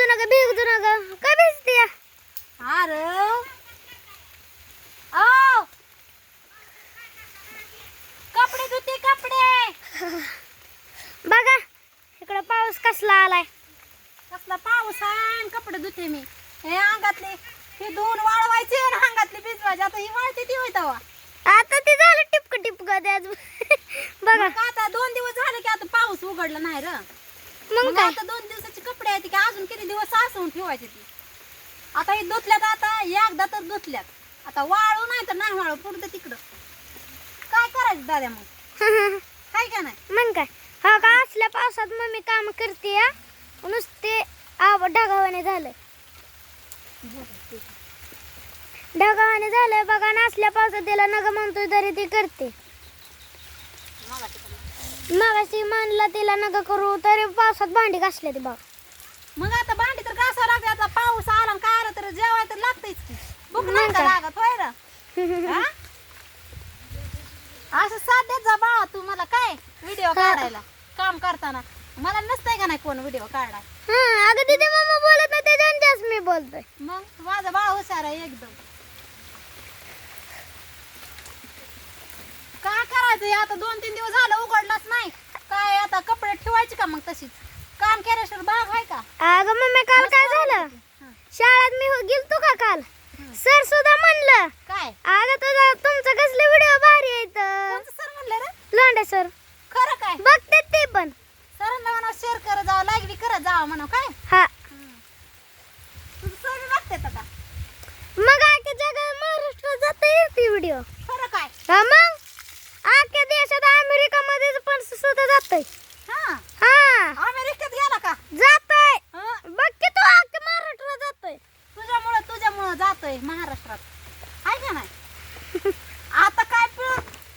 भिजू नका काय भिजते अरे आओ कपडे धुते कपडे बघा इकडे पाऊस कसला आलाय कसला पाऊस आहे आणि कपडे धुते मी हे अंगातले हे धुवून वाळवायचे आणि अंगातले भिजवायचे आता ही वाळते ती होय तवा आता ते झालं टिपक टिपक त्याच बघा मग आता 2 दिवस झाले की आता पाऊस उघडला नाही र मग मग काय आता 2 दिवसाचे कपडे आहेत की अजून किती दिवस साचवून ठेवायचे ती आता हे धुतल्यात आता एकदा तर धुतल्यात आता वाळू नाही तर नाही वाळू पुढं तिकडं काय करायचं दादा मग काय का नाही मग काय हा का असल्या पावसात मम्मी काम करते नुसते ढगावाने झालंय ढगावाने झालंय बघा नसल्या पावसात तिला नग म्हणतोय तरी ती करते मगाशी म्हणलं तिला नग करू तरी पावसात भांडी घासले ती बघ मग आता भांडी तर घासावं लागते आता पाऊस आला आणि काय आलं तर जेवाय तर लागतंच की भूक नाही का लागत होय रे हा? असं साध्यात जा बाळा तू मला काय व्हिडिओ काढायला काम करताना मला नसतंय का नाही कोण व्हिडिओ काढाय अगं तिथे मम्मा बोलत नाही ते त्यांच्याच मी बोलतोय मग माझा बाळ हुशार आहे एकदम काय करायचं आता 2-3 दिवस झालं उघडलाच नाही काय आता कपडे ठेवायचे का मग तशीच काम केल्याशिवाय बाग आहे का अगं मम्मी काल काय झालं शाळेत मी गेलतो का काल सर सुद्धा म्हणलं काय अगं तुमचं कसले व्हिडिओ भारी आहेत कोणतं सर म्हणलं रे लोंढे सर खरं काय बघते ते पण सरांना म्हणा शेअर करत जावं लाईक बी करत जावं म्हणा काय हा तुझं सर बी बघते का मग आख्या जगात महाराष्ट्रात जाते ती व्हिडिओ खरं काय हा मग आख्या देशात अमेरिकामध्ये पण सुद्धा जातोय हा हा अमेरिकेत गेला का जातोय हं? बघ की तू आख्या महाराष्ट्रात जातोय तुझ्यामुळं जातोय महाराष्ट्रात आहे का नाही आता काय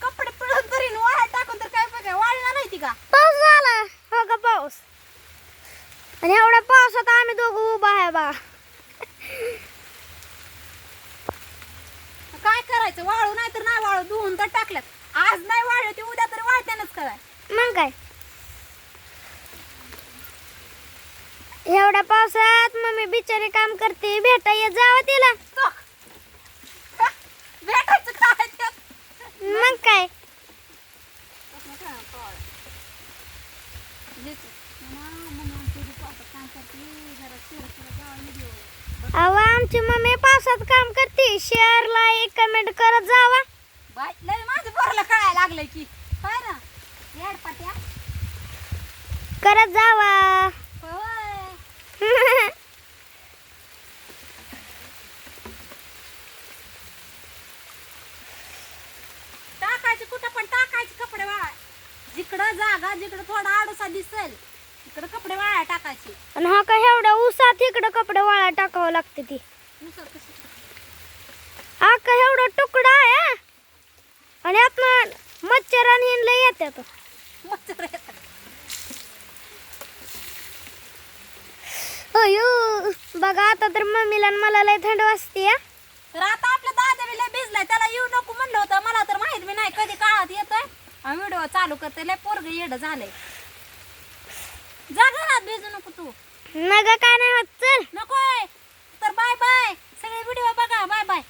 कपडे पिळून तरी वाळा टाकून तर काय बघा वाळणार नाही ती का पाऊस झाला हो का पाऊस आणि एवढ्या पावसात आम्ही दोघं उभा आहे बघा काय करायचं वाळू नाही तर नाही वाळू धुवून तर टाकल्यात आज नाही वाळले ते उद्या तरी वाळत्यानच काय मग काय एवढ्या पावसात मम्मी बिचारी काम करते भेटा येत जावं तिला भेटायचं काय त्यात? मग काय अहो आमची मम्मी पावसात काम करते शेअर लाईक कमेंट करत जावा बाय लय माझं पोराला कळायला लागलंय की काय ना येडपाट्या करत जावा होय टाकायचे कुठं पण टाकायचे कपडे वाळा जिकडं जागा जिकडं थोडा आडोसा दिसेल तिकडं कपडे वाळा टाकायचे आणि हा का एवढ्या उसात इकडं कपडे वाळा टाकावं लागते ती हा का एवढा तुकडा आहे हा? आणि आपण मच्छर आणि हिंडलं येतात मच्छर येतात. अयो बघा आता तर मम्मीला आणि मला लय थंड वाजते तर आता आपला दादा बी लय भिजलाय त्याला येऊ नको म्हणलं होतं मला तर माहित बी नाही कधी काळात येतोय व्हिडिओ चालू करते लय पोरग येडं झालंय जा घरात भिजू नको तू नग काय नाही होत चल नकोय तर बाय बाय सगळे व्हिडिओ बघा बाय बाय